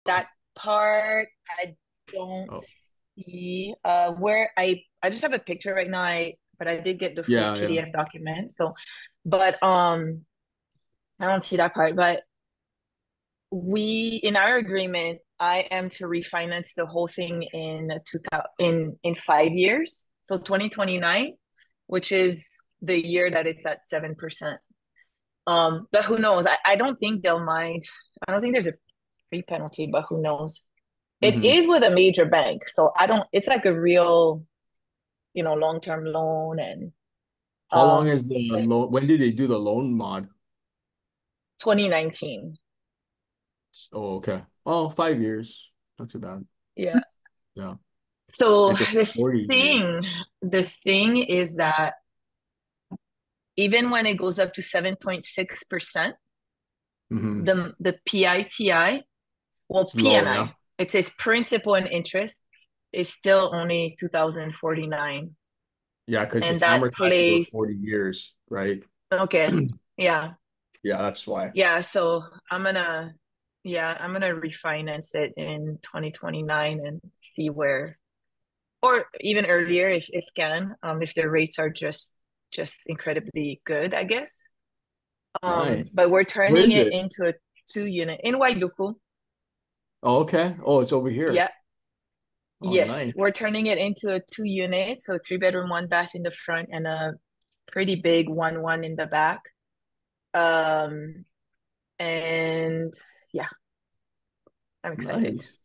that part I don't Oh, see. Where I just have a picture right now. But I did get the full yeah, yeah. PDF document. So, but I don't see that part. But we in our agreement, I am to refinance the whole thing in 2000 in 5 years. So 2029, which is the year that it's at 7%. But who knows? I don't think they'll mind. I don't think there's a free penalty, but who knows? It Hmm. is with a major bank, so I don't. It's like a real, long-term loan, and How long is the but loan? When did they do the loan mod? 2019. Oh, okay. Oh, 5 years. Not too bad. Yeah. Yeah. So It's a 40 year. the thing is that even when it goes up to 7.6%, Hmm. the PITI, well, It's low, yeah. PNI, it says principal and interest is still only 2049. Yeah, because And it's that amortized over plays, 40 years, right? okay. Yeah. Yeah, that's why. Yeah. So I'm gonna, yeah, I'm gonna refinance it in 2029 and see where, or even earlier if can, if the rates are just incredibly good, I guess. Nice. But we're Where turning is it it? into a 2 unit in Wailuku. Oh, okay. Oh, it's over here. Yeah. Oh, Yes, nice. we're turning it into a 2 unit, so 3 bedroom, one bath in the front, and a pretty big one in the back. Um, and yeah, I'm excited. Nice.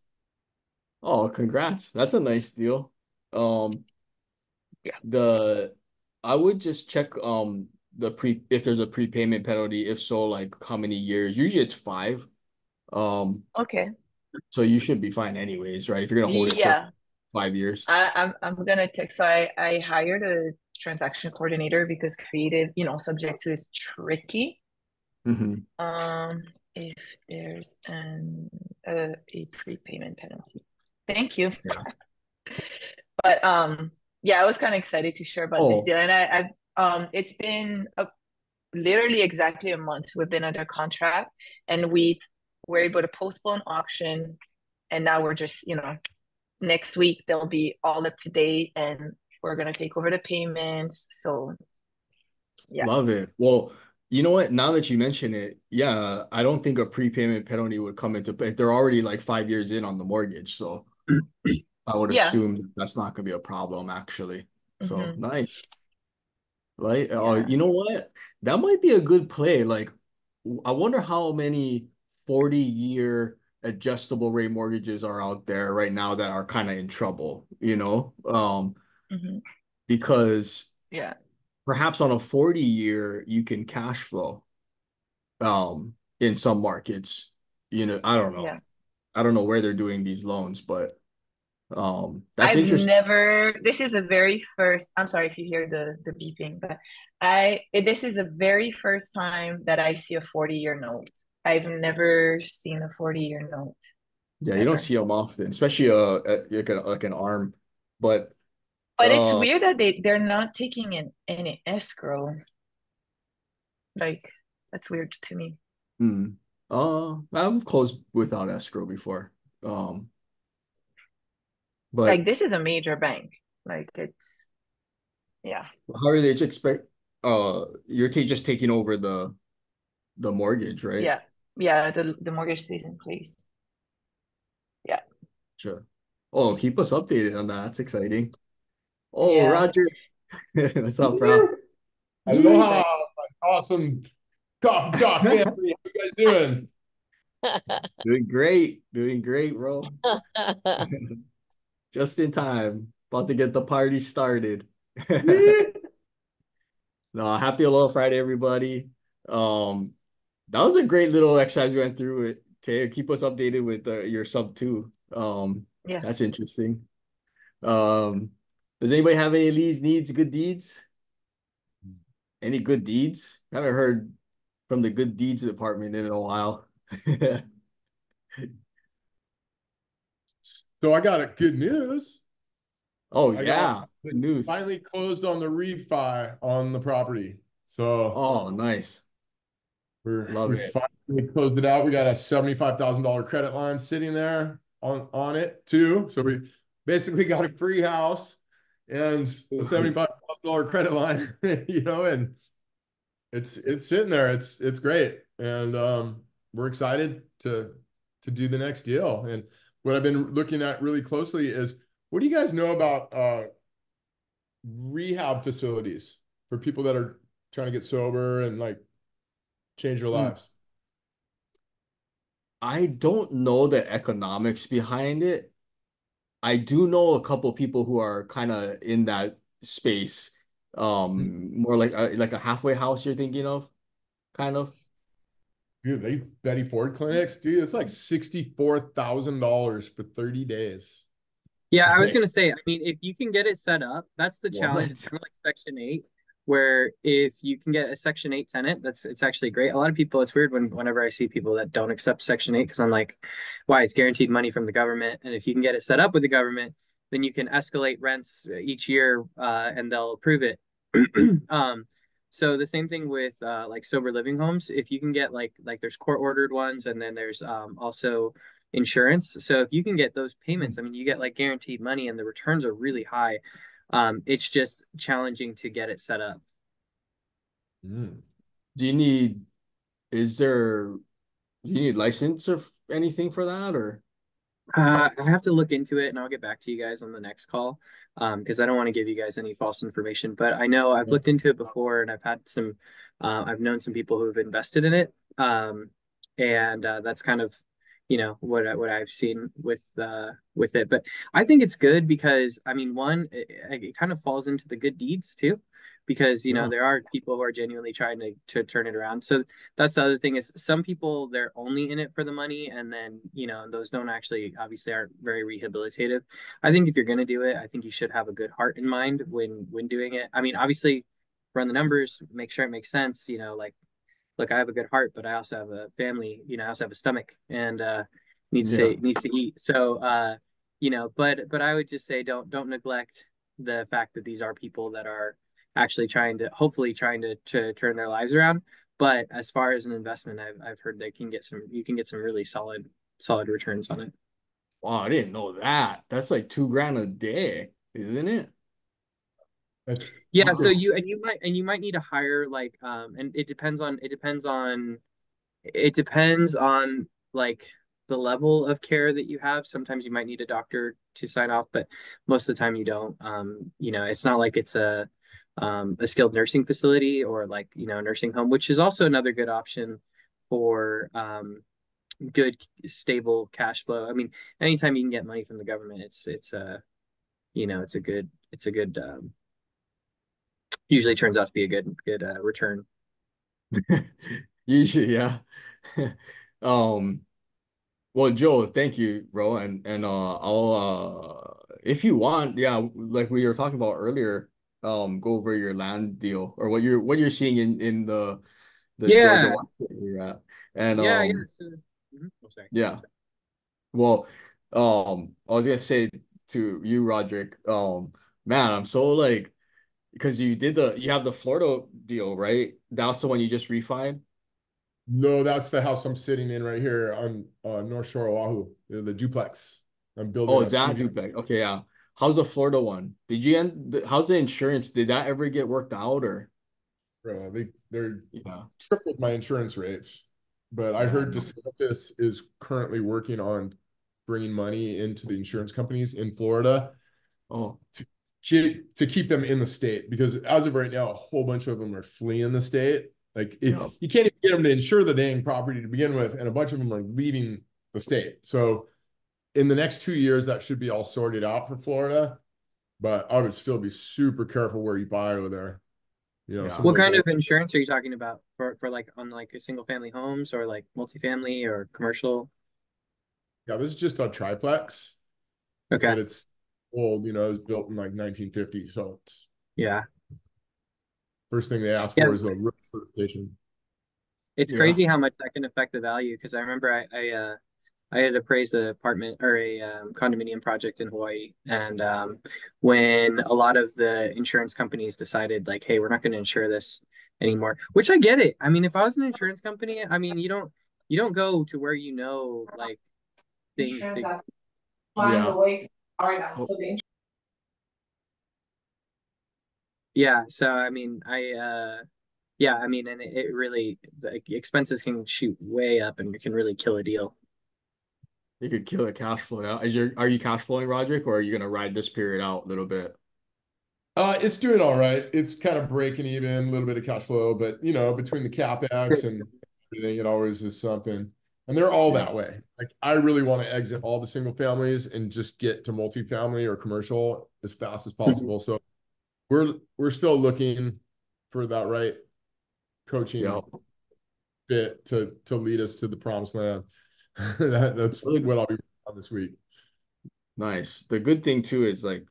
Oh, congrats. That's a nice deal. Um, Yeah. the I would just check the pre if there's a prepayment penalty. If so, like how many years? Usually it's 5. Um, Okay. so you should be fine anyways, right? If you're gonna hold it for Yeah. 5 years. I'm gonna text. So I hired a transaction coordinator because creative, subject to is tricky. Hmm. Um, if there's a prepayment penalty. Thank you. Yeah. But yeah, I was kind of excited to share about this Oh, deal, and it's been literally exactly a month we've been under contract, and we were able to postpone auction, and now we're just, next week they'll be all up to date, and we're gonna take over the payments. So yeah, love it. Well, you know what? Now that you mention it, yeah, I don't think a prepayment penalty would come into play. They're already like 5 years in on the mortgage, so I would yeah, assume that's not gonna be a problem actually. So hmm, nice. Like, oh, yeah, you know what? That might be a good play. Like, I wonder how many 40-year adjustable rate mortgages are out there right now that are kind of in trouble, hmm, because yeah, perhaps on a 40-year you can cash flow in some markets. I don't know. yeah. I don't know where they're doing these loans, but that's I've interesting. never, this is a very first, I'm sorry if you hear the beeping, but this is a very first time that I see a 40-year note. I've never seen a 40-year note, Yeah, you don't ever. see them often, especially like an arm. But But it's uh weird that they're not taking in any escrow. Like, that's weird to me. hmm. I've closed without escrow before. Um, Like, but this is a major bank. Like, yeah. how are they to expect you're ta just taking over the mortgage, right? Yeah. Yeah, the mortgage stays in place. Yeah. Sure. Oh, keep us updated on that. That's exciting. Oh, Yeah. Roger. What's up, bro? Woo! Aloha, Yee. my awesome coffee talk family. How you guys doing? Doing great. Doing great, bro. Just in time. About to get the party started. Woo! No, happy Aloha Friday, everybody. Um, that was a great little exercise we went through it. Taylor, keep us updated with your sub too. Yeah. That's interesting. Um, does anybody have any leads, needs, good deeds? Any good deeds? Haven't heard from the good deeds department in a while. So I got a good news. Oh I got yeah, good news. finally closed on the refi on the property. So Oh, nice. Love We it. finally closed it out. We got a $75,000 credit line sitting there on it too. So we basically got a free house and a $75,000 credit line, and it's sitting there. It's great. And we're excited to do the next deal. And what I've been looking at really closely is, what do you guys know about rehab facilities for people that are trying to get sober and like change their Mm. lives? I don't know the economics behind it. I do know a couple people who are kind of in that space. More like a halfway house you're thinking of, kind of. Dude, they Betty Ford clinics, dude, it's like $64,000 for 30 days. Yeah, I was Like, gonna say, I mean, if you can get it set up, that's the challenge. It's what? kind of like Section 8, where if you can get a Section 8 tenant, it's actually great. A lot of people, it's weird whenever I see people that don't accept Section 8, because I'm like, why? It's guaranteed money from the government. And if you can get it set up with the government, then you can escalate rents each year, and they'll approve it. Um, so the same thing with like sober living homes. If you can get like there's court ordered ones, and then there's also insurance. So if you can get those payments, I mean, you get like guaranteed money and the returns are really high. It's just challenging to get it set up. Mm. Do you need, is there, do you need license or anything for that or? I have to look into it and I'll get back to you guys on the next call, because I don't want to give you guys any false information. But I know I've looked into it before and I've known some people who have invested in it. And that's kind of, what I've seen with it. But I think it's good because, I mean, one, it kind of falls into the good deeds too, because, Yeah. there are people who are genuinely trying to turn it around. So that's the other thing is some people, they're only in it for the money, and then those don't actually obviously aren't very rehabilitative. I think if you're going to do it, I think you should have a good heart in mind when doing it. I mean, obviously run the numbers, make sure it makes sense. Like, look, I have a good heart, but I also have a family. I also have a stomach, and Yeah. needs to eat. So but I would just say don't neglect the fact that these are people that are actually hopefully trying to turn their lives around. But as far as an investment, I've heard you can get some really solid returns on it. Wow, I didn't know that. That's like 2 grand a day, isn't it? Yeah, so Wow. you might need to hire like and it depends on like the level of care that you have. Sometimes you might need a doctor to sign off, but most of the time you don't. It's not like it's a skilled nursing facility or like, a nursing home, which is also another good option for good stable cash flow. I mean, anytime you can get money from the government, it's a good usually turns out to be a good return. Usually, yeah. Um, well, Joe, thank you, bro. And I'll if you want, yeah, like we were talking about earlier, go over your land deal or what you're seeing in the Georgia Yeah, market you're at. And yeah. So, oh, sorry. yeah. Well, I was gonna say to you, Roderick, man, I'm so like because you have the Florida deal, right? That's the one you just refined. No, that's the house I'm sitting in right here on North Shore, Oahu, the duplex. I'm building Oh, a that studio. duplex. Okay, yeah. How's the Florida one? How's the insurance? Did that ever get worked out or? They're Yeah. tripled my insurance rates, but I Yeah, heard no. DeSantis is currently working on bringing money into the insurance companies in Florida Oh, to keep them in the state, because as of right now, a whole bunch of them are fleeing the state. Like yeah. you can't even get them to insure the dang property to begin with, and a bunch of them are leaving the state. So in the next 2 years, that should be all sorted out for Florida. But I would still be super careful where you buy over there. Some Yeah. of What those kind old. of insurance are you talking about for like on like a single family homes or like multifamily or commercial? Yeah, this is just a triplex, Okay. but it's old. It was built in like 1950. So it's, Yeah. first thing they ask Yeah. for is a roof certification. It's Yeah. crazy how much that can affect the value because I remember I had appraised an apartment or a condominium project in Hawaii, and when a lot of the insurance companies decided like, hey, we're not going to insure this anymore, which I get it. I mean, if I was an insurance company, I mean, you don't go to where you know like things to. Yeah. Oh, Yeah, so I mean, yeah, I mean, and it really the expenses can shoot way up and it can really kill a deal. you could kill a cash flow. Are you cash flowing, Roderick, or are you gonna ride this period out a little bit? It's doing all right. It's kind of breaking even, a little bit of cash flow, but between the capex and everything, it always is something. And they're all that way. Like I really want to exit all the single families and just get to multifamily or commercial as fast as possible. So we're still looking for that right Yeah. coaching fit to lead us to the promised land. That's what I'll be on this week. Nice. The good thing too is like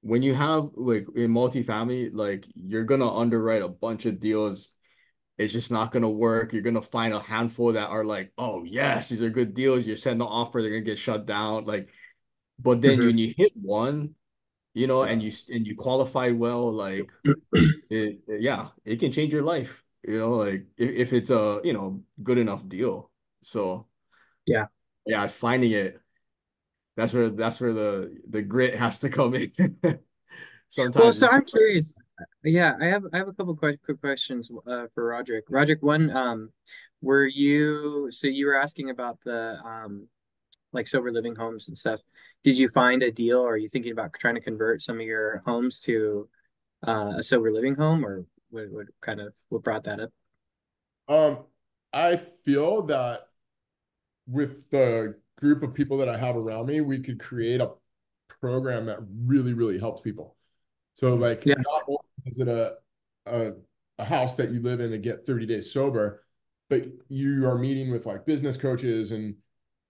when you have like in multifamily, like you're gonna underwrite a bunch of deals. It's just not gonna work. You're gonna find a handful that are like, oh yes, these are good deals. You send the offer, they're gonna get shut down. Like, but then Mhm. you hit one, Yeah. and you qualified well, like yeah, it can change your life. Like if it's a good enough deal. So Yeah. yeah, finding it. That's where the grit has to come in. Well, Sometimes so it's I'm curious. Yeah, I have a couple quick questions for Roderick. Roderick, one, were you so you were asking about the like sober living homes and stuff. Did you find a deal, or are you thinking about trying to convert some of your homes to a sober living home, or what kind of what brought that up? Um, I feel that with the group of people that I have around me, we could create a program that really, really helps people. So like Yeah, not only is it a a house that you live in and get 30 days sober, but you are meeting with like business coaches and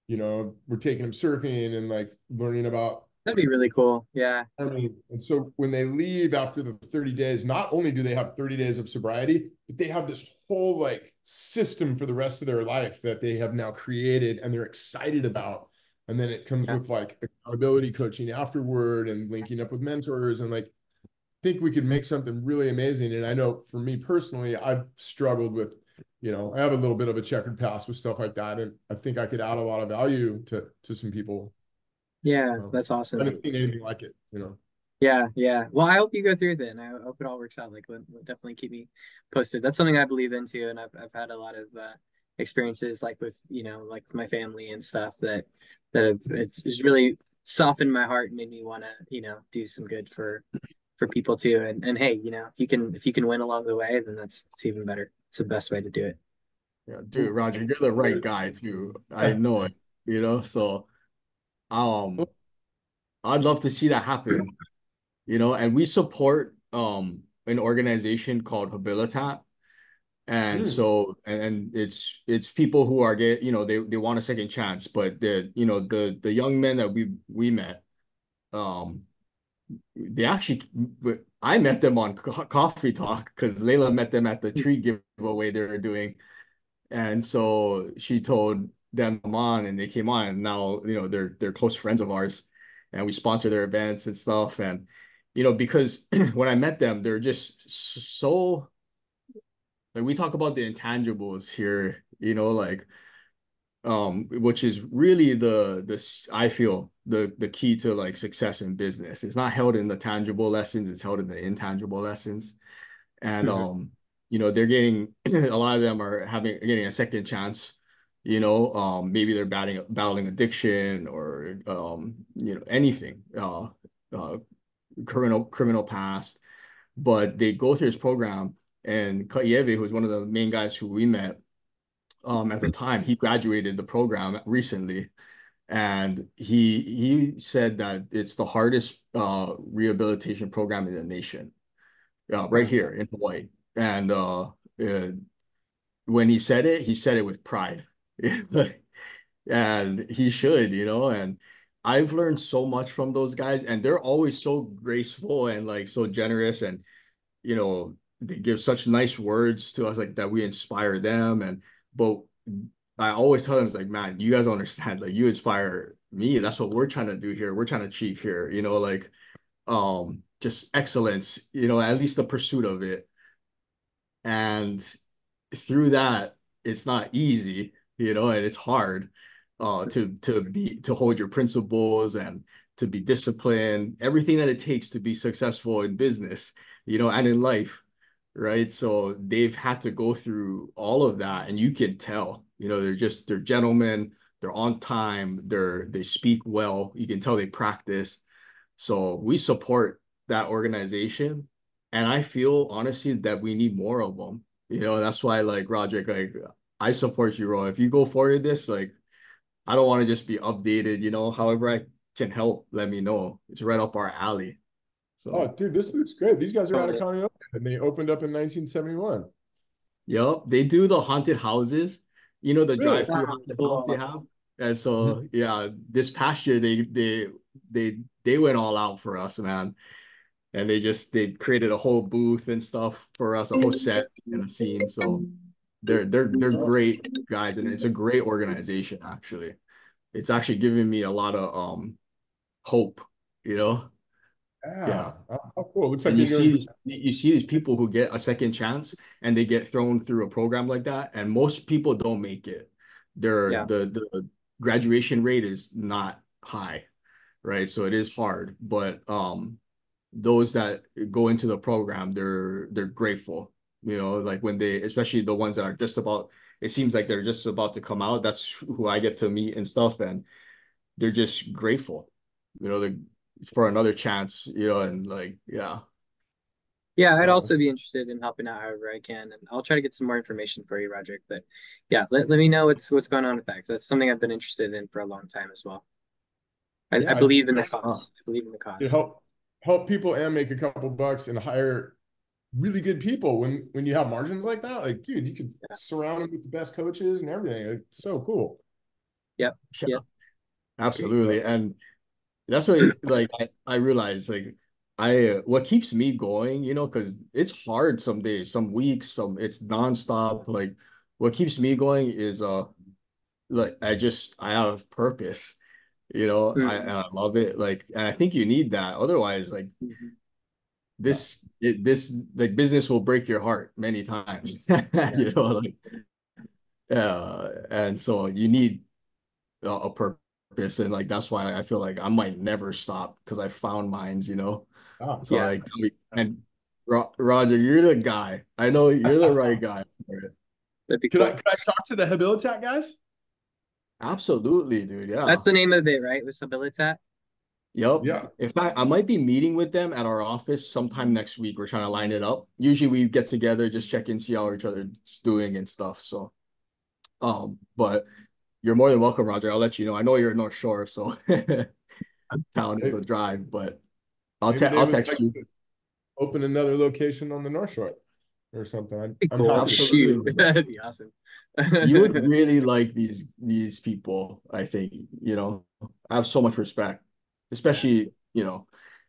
we're taking them surfing and like learning about that'd be really cool. Yeah, farming. And so when they leave after the 30 days, not only do they have 30 days of sobriety, but they have this whole like system for the rest of their life that they have now created and they're excited about. And then it comes yeah, with like accountability coaching afterward and linking up with mentors and like think we could make something really amazing. And I know for me personally, I've struggled with, I have a little bit of a checkered past with stuff like that. And I think I could add a lot of value to some people. yeah. That's I awesome. haven't seen anything like it. Yeah, yeah. Well, I hope you go through with it, and I hope it all works out. Like, definitely keep me posted. That's something I believe into, and I've had a lot of experiences, like with like with my family and stuff that have it's really softened my heart and made me want to do some good for people too. And hey, if you can win along the way, then that's even better. It's the best way to do it. Yeah, dude, Roger, you're the right guy too. I know it. So um I'd love to see that happen, and we support an organization called Habilitat. And Mm. so and it's people who are they want a second chance, but the young men that we met, um they actually I met them on Coffee Talk because Layla met them at the tree giveaway they were doing. And so she told them to come on and they came on and now, they're close friends of ours and we sponsor their events and stuff. And, because when I met them, they're just so like we talk about the intangibles here, like which is really I feel the key to like success in business. It's not held in the tangible lessons, it's held in the intangible lessons. And they're getting a lot of them are getting a second chance. Maybe they're battling addiction or anything, uh criminal past, but they go through this program. And Kaieve, who was one of the main guys who we met at the time, he graduated the program recently, and he said that it's the hardest rehabilitation program in the nation, right Mm. here in Hawaii. And when he said it with pride. And he should, and I've learned so much from those guys, and they're always so graceful and like so generous, and they give such nice words to us, like that we inspire them. And but I always tell them, it's like, man, you guys don't understand, like you inspire me. That's what we're trying to do here. We're trying to achieve here, like just excellence, at least the pursuit of it. And through that, it's not easy, and it's hard to hold your principles and to be disciplined, everything that it takes to be successful in business, and in life, right? So they've had to go through all of that, and you can tell, they're gentlemen, they're on time, they speak well, you can tell they practice. So we support that organization. And I feel honestly that we need more of them. That's why, like, Roderick, like, I support you, Ro. If you go forward this, like, I don't want to just be updated, however I can help, let me know. It's right up our alley. Oh, So, dude, this looks good. These guys are out of Totally. Conneaut, and they opened up in 1971. yep, they do the haunted houses, the Really? drive-through haunted house they Cool. have. And Mhm. so, yeah, this past year they went all out for us, man. And they created a whole booth and stuff for us, a whole set and a scene. So they're Oh, great guys, and it's a great organization actually. It's actually giving me a lot of hope, you know? Yeah. yeah. Oh, cool. Looks like And they're doing. you see these people who get a second chance and they get thrown through a program like that, and most people don't make it. Yeah. The graduation rate is not high, right? So it is hard, but those that go into the program, they're grateful. Like when they, especially the ones that are just about, it seems like they're just about to come out. That's who I get to meet and stuff, and they're just grateful, they for another chance, and like, yeah. Yeah, I'd Oh, also be interested in helping out however I can, and I'll try to get some more information for you, Roderick. But yeah, let me know what's going on with that, 'cause that's something I've been interested in for a long time as well. I yeah. I think believe in the Uh, cause. I believe in the you cause. help people and make a couple bucks and hire really good people when you have margins like that. Like, dude, you could Yeah. surround them with the best coaches and everything. It's so cool. Yep. yeah, Yep. Sweet, bro. absolutely. And that's what, like, I realize, like, what keeps me going, because it's hard some days, some weeks, it's nonstop. Like, what keeps me going is like, I have purpose, and Mhm. I love it. Like, and I think you need that. Otherwise, like, Mhm. Yeah. this like business will break your heart many times. Yeah. Like, and so you need a purpose, and like that's why I feel like I might never stop because I found mines. Ah. So Yeah. like, and Roger, you're the guy. I know you're the right guy for it. That'd be Could I cool. could I talk to the Habilitat guys? Absolutely, dude. That's Yeah. the name of it, right? With Stabilitat. Yep. Yeah. In fact, I might be meeting with them at our office sometime next week. We're trying to line it up. Usually we get together, just check in, see how each other's doing and stuff. So, but you're more than welcome, Roger. I'll let you know. I know you're in North Shore, so town is Maybe, a drive, but maybe they I'll would text like you. to open another location on the North Shore or something. I'm, Be I'm cool. happy to. Shoot, Absolutely. that'd be awesome. You would really like these people, I think, I have so much respect, Yeah. especially,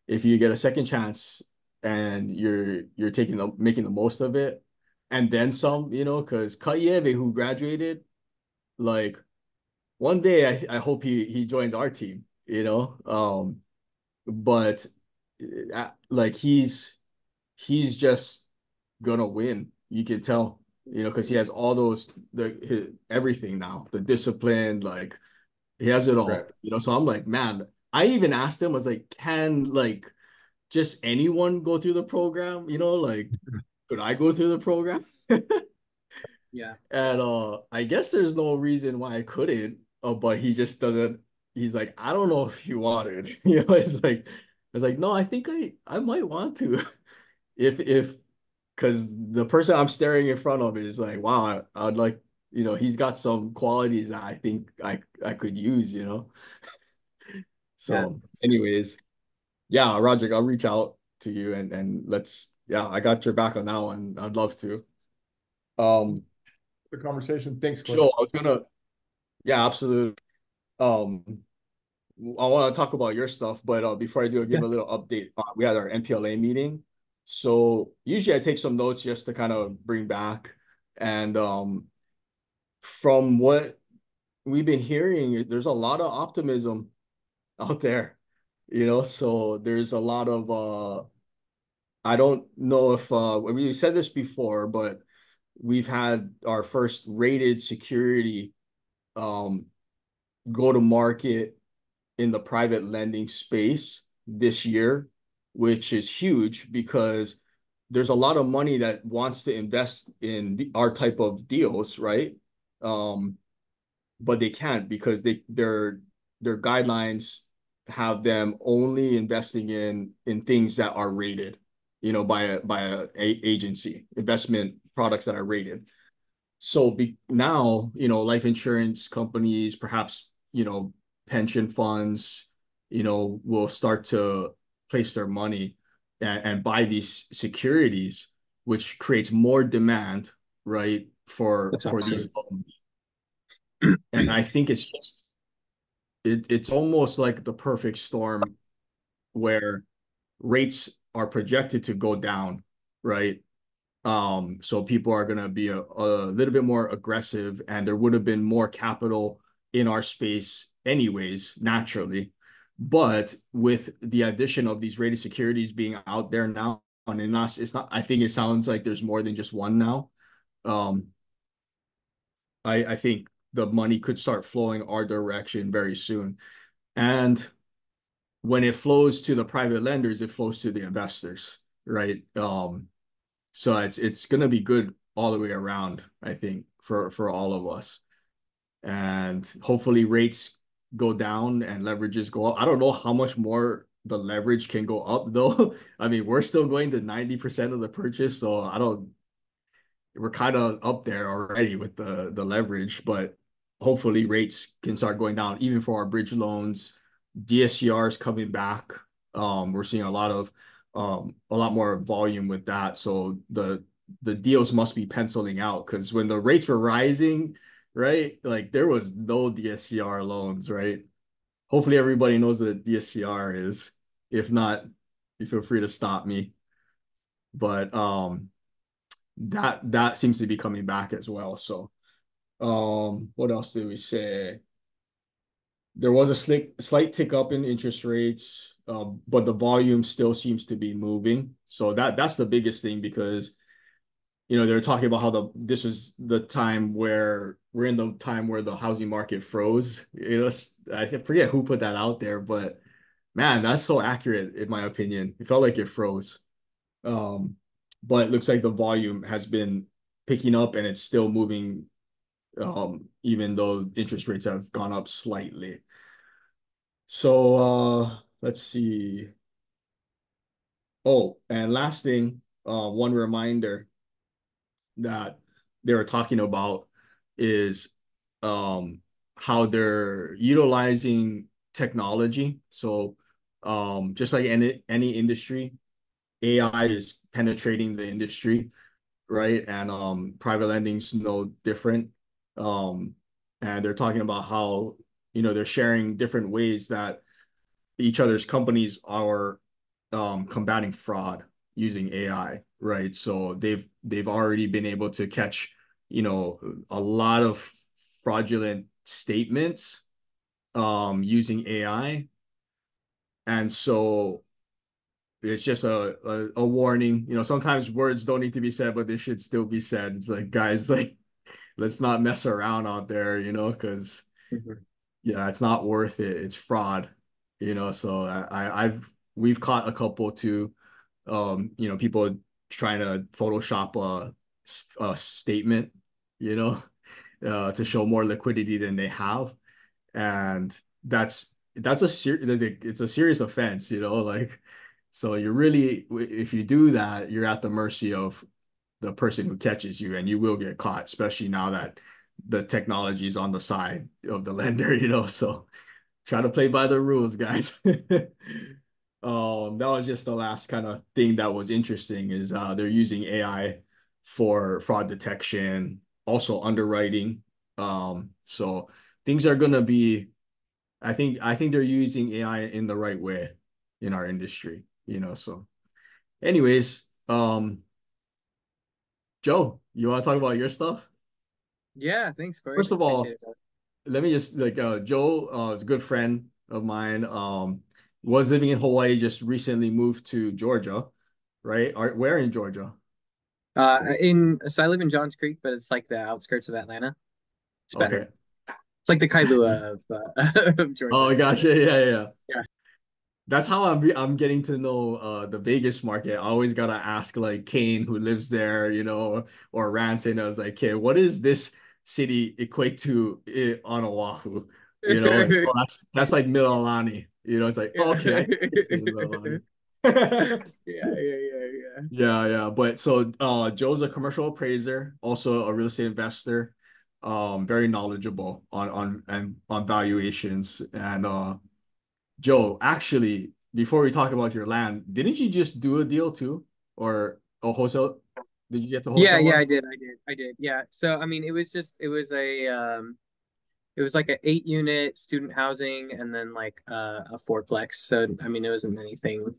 if you get a second chance and you're making the most of it and then some, because Kayeve, who graduated, like, one day I hope he joins our team, but like he's just gonna win. You can tell, because he has all everything now, the discipline, like he has it Right. all, So I'm like, man, I even asked him, I was like, can like just anyone go through the program? Like, could I go through the program? Yeah. And I guess there's no reason why I couldn't, but he just doesn't. He's like, I don't know if you wanted. It's like, no, I think I might want to. If because the person I'm staring in front of is like, wow, I'd like, he's got some qualities that I think I could use. Yeah. So, anyways, yeah, Roderick, I'll reach out to you and yeah, I got your back on that one. I'd love to. Um, The conversation. Thanks, Clint. Joe, yeah, absolutely. Um, I want to talk about your stuff, but before I do, I'll give Yeah. a little update. We had our MPLA meeting. So usually I take some notes just to kind of bring back. And from what we've been hearing, there's a lot of optimism out there, so there's a lot of I don't know if we said this before, but we've had our first rated security um, go to market in the private lending space this year, which is huge because there's a lot of money that wants to invest in our type of deals, right? Um, but they can't because their guidelines have them only investing in things that are rated, by a agency, investment products that are rated. So now, life insurance companies, perhaps, pension funds, will start to place their money and buy these securities, which creates more demand, right, for That's these awesome. loans. And I think it's almost like the perfect storm where rates are projected to go down, right? So people are gonna be a little bit more aggressive, and there would have been more capital in our space anyways, naturally. But with the addition of these rated securities being out there now, and it's not, I think it sounds like there's more than just one now. Um, I think the money could start flowing our direction very soon. And when it flows to the private lenders, it flows to the investors, right? So it's gonna be good all the way around, I think, for all of us. And hopefully rates go down and leverages go up. I don't know how much more the leverage can go up though. I mean, we're still going to 90% of the purchase, so I don't we're kind of up there already with the leverage, but hopefully rates can start going down even for our bridge loans. DSCRs coming back. We're seeing a lot more volume with that. So the deals must be penciling out because when the rates were rising, right? Like there was no DSCR loans, right? Hopefully everybody knows what DSCR is. If not, you feel free to stop me. But that seems to be coming back as well. So, what else did we say? There was a slight tick up in interest rates, but the volume still seems to be moving. So that's the biggest thing because they're talking about how this is the time where we're in the time where the housing market froze. I forget who put that out there, but man, that's so accurate in my opinion. It felt like it froze. Um, but it looks like the volume has been picking up and it's still moving, even though interest rates have gone up slightly. So let's see. Oh, and last thing, one reminder that they were talking about is how they're utilizing technology. So just like any industry, AI is penetrating the industry, right? And private lending's no different. Um, and they're talking about how, they're sharing different ways that each other's companies are combating fraud using AI, right? So they've already been able to catch, a lot of fraudulent statements using AI. And so it's just a warning. Sometimes words don't need to be said, but they should still be said. It's like, guys, like, let's not mess around out there, because Mhm. yeah, it's not worth it. It's fraud, So we've caught a couple too. People trying to Photoshop a statement, you know, to show more liquidity than they have, and it's a serious offense, like so you're really if you do that, you're at the mercy of the person who catches you, and you will get caught, especially now that the technology is on the side of the lender, so try to play by the rules, guys. That was just the last kind of thing that was interesting is they're using AI for fraud detection, also underwriting. So things are gonna be, I think they're using AI in the right way in our industry, So anyways, Joe, you want to talk about your stuff? Yeah, thanks, Corey. First of Appreciate all, it. let me just like Joe is a good friend of mine. Was living in Hawaii, just recently moved to Georgia. right? Where in Georgia? So I live in Johns Creek, but it's like the outskirts of Atlanta. It's better. Okay. It's like the Kailua of, of Oh, Georgia. I gotcha. Yeah, yeah. Yeah. That's how I'm getting to know the Vegas market. I always gotta ask like Kane who lives there, or Ranson. I was like, okay, what is this city equate to on Oahu? Like, oh, that's like Mililani. It's like, oh, Yeah. okay, I can stay in Mililani. Yeah. Yeah, yeah. But so Joe's a commercial appraiser, also a real estate investor, very knowledgeable on valuations. And Joe, actually, before we talk about your land, didn't you just do a deal too? Or a wholesale? Did you get the wholesale Yeah, one? I did. Yeah. So I mean, it was like an 8 unit student housing and then like a fourplex. So I mean, it wasn't anything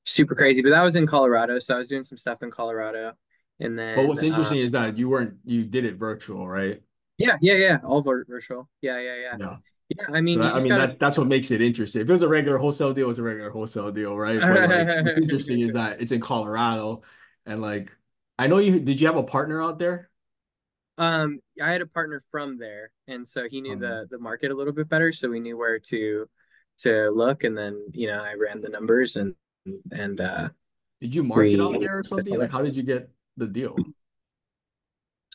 super crazy, but that was in Colorado. So I was doing some stuff in Colorado, and But then what's interesting is that you did it virtual, right? yeah, all virtual. Yeah. Yeah. I So mean, you I just mean gotta. that's what makes it interesting. If it was a regular wholesale deal, it's a regular wholesale deal, right? But like what's interesting is that it's in Colorado and like I know did you have a partner out there? I had a partner from there, and so he knew Um, the market a little bit better, so we knew where to look, and then I ran the numbers and did you market out we there or something? Like how did you get the deal?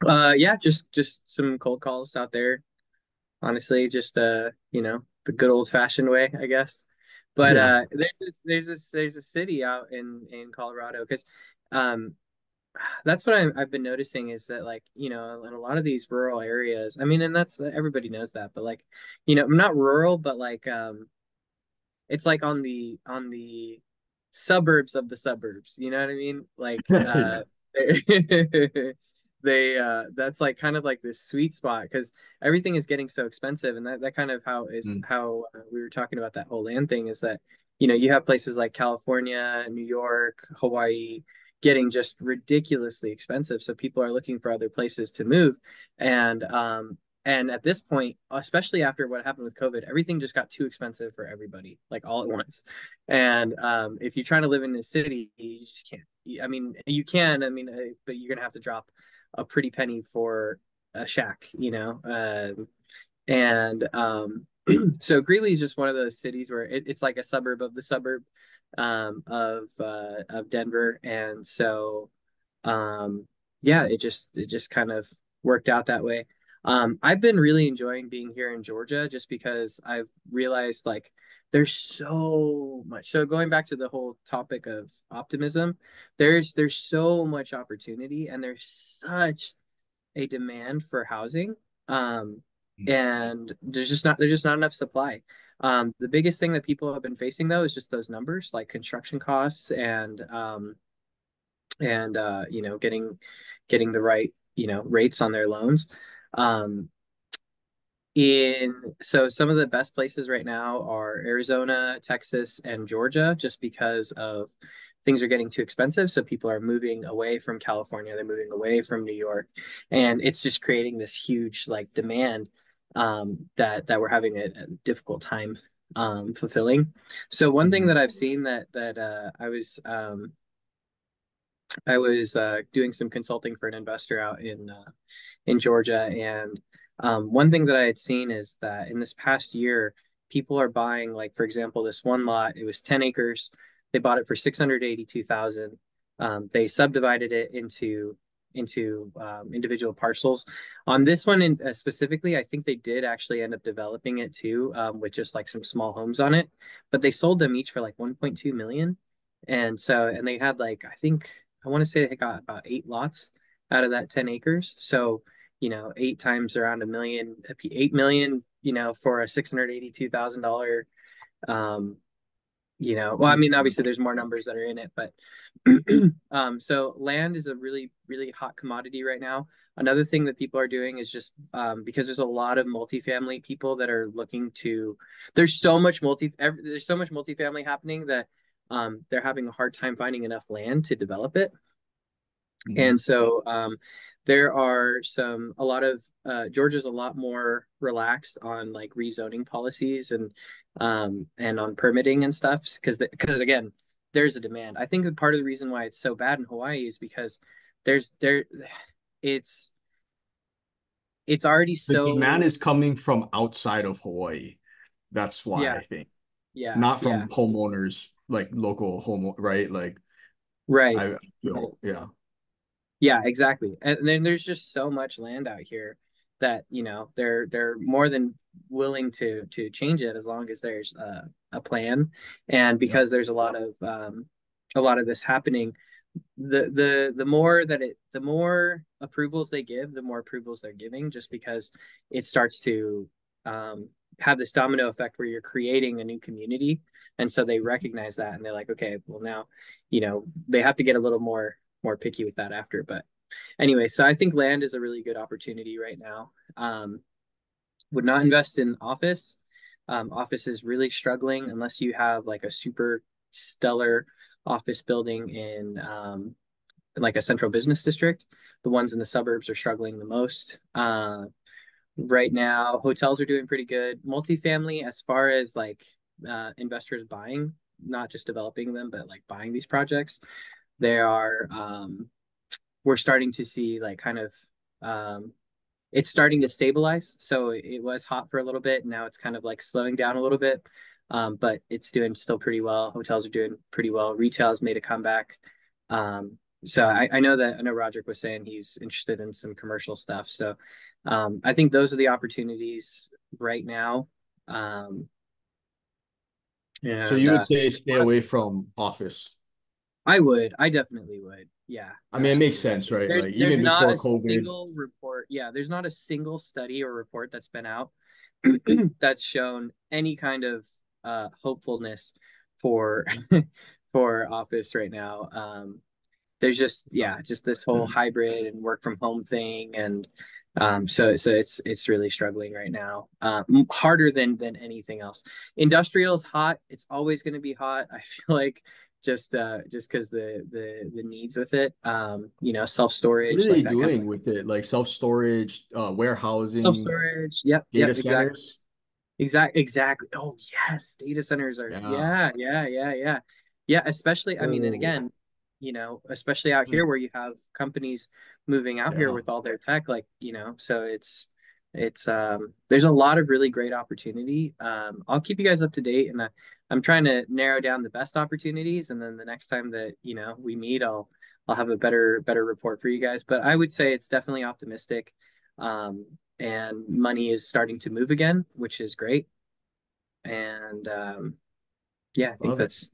yeah, just some cold calls out there, honestly, just the good old fashioned way, I guess. But Yeah. there's a city out in Colorado because um that's what I've been noticing is that like in a lot of these rural areas, I mean, and that's everybody knows that, but like not rural, but like it's like on the suburbs of the suburbs, you know what I mean? Like Yeah. they that's like kind of like this sweet spot because everything is getting so expensive, and that kind of Mm. how we were talking about that whole land thing is that you have places like California, New York, Hawaii getting just ridiculously expensive, so people are looking for other places to move. And at this point, especially after what happened with COVID, everything just got too expensive for everybody, like all at once. And if you're trying to live in the city, you just can't. I mean, you can. I mean, but you're gonna have to drop a pretty penny for a shack, and so Greeley is just one of those cities where it's like a suburb of the suburb of Denver, and so yeah, it just kind of worked out that way. I've been really enjoying being here in Georgia just because I've realized like there's so much. So going back to the whole topic of optimism, there's so much opportunity and there's such a demand for housing. Um, and there's just not enough supply. The biggest thing that people have been facing though is just those numbers, like construction costs and getting the right rates on their loans. Um, in so some of the best places right now are Arizona, Texas, and Georgia, just because of things are getting too expensive. So people are moving away from California, they're moving away from New York, and it's just creating this huge like demand that we're having a difficult time fulfilling. So one thing Mhm. that I've seen that I was doing some consulting for an investor out in Georgia, and one thing that I had seen is that in this past year, people are buying, like for example, this one lot. It was 10 acres. They bought it for 682,000. They subdivided it into individual parcels. On this one specifically, I think they did actually end up developing it too, with just like some small homes on it. But they sold them each for like 1.2 million. And they had like I want to say they got about 8 lots out of that 10 acres. So, 8 times around a million, 8 million, for a $682,000. Um, well, I mean, obviously there's more numbers that are in it, but so land is a really, really hot commodity right now. Another thing that people are doing is just because there's a lot of multifamily people that are looking to, there's so much multifamily happening that they're having a hard time finding enough land to develop it. Mhm. And so there are a lot of Georgia's a lot more relaxed on like rezoning policies and on permitting and stuff because again, there's a demand. I think that part of the reason why it's so bad in Hawaii is because there's there it's already The demand so, is coming from outside of Hawaii. That's why yeah, I think, yeah, not yeah, from homeowners, like local home, right? Like right, I right. feel, yeah. Yeah, exactly. And then there's just so much land out here that, they're more than willing to change it as long as there's a plan. And Yeah. because there's a lot of this happening, the more approvals they give, the more approvals they're giving, just because it starts to have this domino effect where you're creating a new community. And so they recognize that and they're like, okay, well now, they have to get a little more picky with that after. But anyway, so I think land is a really good opportunity right now. Would not invest in office. Office is really struggling unless you have like a super stellar office building in like a central business district. The ones in the suburbs are struggling the most. Right now, hotels are doing pretty good. Multifamily, as far as like investors buying, not just developing them, but like buying these projects, they are we're starting to see like kind of it's starting to stabilize. So it was hot for a little bit. Now it's kind of like slowing down a little bit, but it's doing still pretty well. Hotels are doing pretty well. Retail's made a comeback. So I know that I know Roderick was saying he's interested in some commercial stuff. So I think those are the opportunities right now. Um, So and you would say stay away from office. I definitely would. Yeah, I mean, it makes absolutely. sense, right? Like There's even not before a COVID, single report. Yeah, there's not a single study or report that's been out that's shown any kind of hopefulness for for office right now. There's just, yeah, just this whole hybrid and work from home thing, and so it's really struggling right now, harder than anything else. Industrial is hot. It's always going to be hot. I feel like just because the needs with it, self what are storage, they like that kind of doing with it? Like self-storage, self warehousing, storage. Yep, yep, data exactly. centers. Exactly. Oh yes, data centers are, Yeah. yeah, yeah, yeah, yeah. Yeah, especially, I mean, and Oh, again, especially out mm, here where you have companies moving out here yeah. with all their tech, like, so it's there's a lot of really great opportunity. I'll keep you guys up to date, and I'm trying to narrow down the best opportunities, and then the next time that, we meet, I'll have a better report for you guys. But I would say it's definitely optimistic. Um, and money is starting to move again, which is great. And yeah, I think Love it. that's,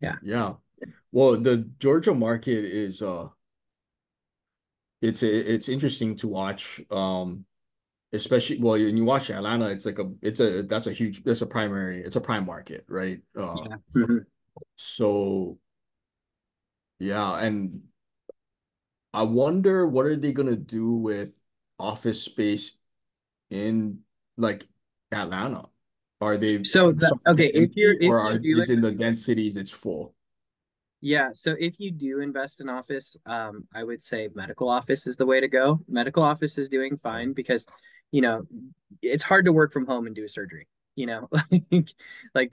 yeah. Yeah. Well, the Georgia market is it's interesting to watch. Especially well, when you watch Atlanta, it's like that's a primary, it's a prime market, right? Yeah. Mhm. So yeah, and I wonder what are they gonna do with office space in like Atlanta? Are they So some of okay, it empty if or you do is it, in the dense cities it's full? yeah. So if you do invest in office, I would say medical office is the way to go. Medical office is doing fine because, you know, it's hard to work from home and do a surgery. Like,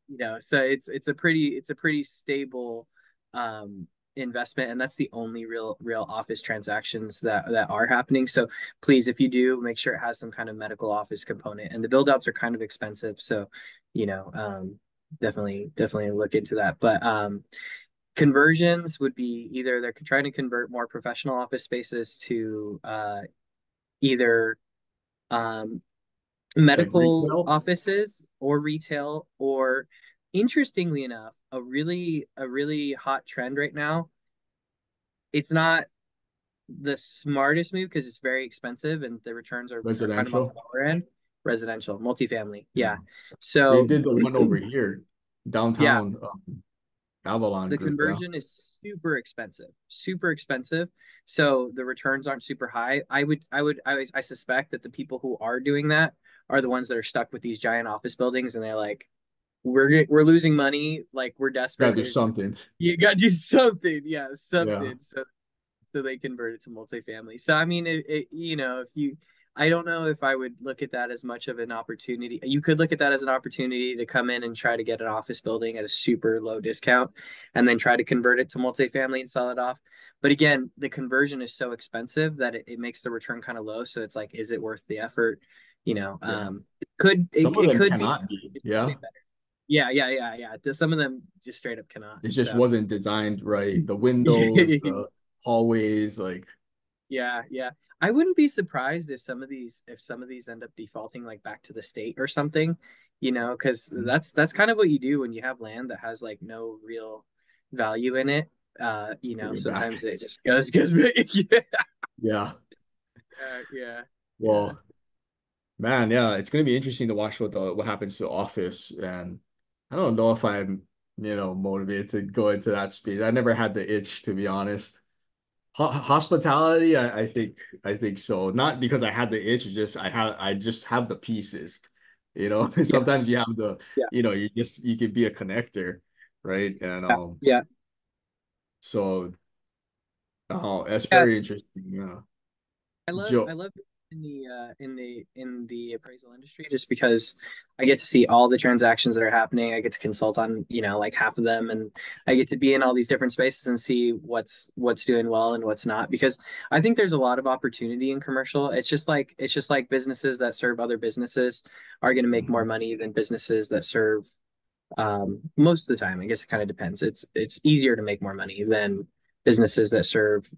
Yeah. so it's a pretty stable investment, and that's the only real office transactions that are happening. So please, if you do, make sure it has some kind of medical office component. And the build outs are kind of expensive, so you know, definitely look into that. But conversions would be either they're trying to convert more professional office spaces to either um, Like medical retail? offices or retail, or interestingly enough, a really hot trend right now. It's not the smartest move because it's very expensive and the returns are kind of on the Residential? lower end. Residential, multifamily, Yeah. yeah. They So did the one over here, yeah, downtown, Avalon the Group. Yeah. conversion is super expensive. So the returns aren't super high. I suspect that the people who are doing that are the ones that are stuck with these giant office buildings, and they're like, we're losing money, like we're Gotta desperate. do There's something. You got to do something, yeah, Yeah. something. So they convert it to multifamily. So I mean, if you, I don't know if I would look at that as much of an opportunity. You could look at that as an opportunity to come in and try to get an office building at a super low discount and then try to convert it to multifamily and sell it off. But again, the conversion is so expensive that it makes the return kind of low. So it's like, is it worth the effort? You know, Yeah. it, Some of it them could be, cannot be. it could be Yeah. better. Yeah. Some of them just straight up cannot. It just So wasn't designed right. The windows, the hallways, like yeah. I wouldn't be surprised if some of these end up defaulting like back to the state or something, you know, because that's kind of what you do when you have land that has like no real value in it. You know, give it back. sometimes it just goes yeah. Yeah. Yeah. Well, man, yeah, it's gonna be interesting to watch what happens to Office, and I don't know if I'm, motivated to go into that space. I never had the itch, to be honest. Hospitality, I think so. Not because I had the itch, just I just have the pieces. Yeah. Sometimes you have the, Yeah. you can be a connector, right? And Yeah. Yeah. so that's Yeah. very interesting. Yeah. I Joe. love in the appraisal industry just because I get to see all the transactions that are happening. I get to consult on, you know, like half of them, and I get to be in all these different spaces and see what's doing well and what's not, because I think there's a lot of opportunity in commercial. It's just like businesses that serve other businesses are going to make more money than businesses that serve most of the time. I guess it kind of depends. It's easier to make more money than businesses that serve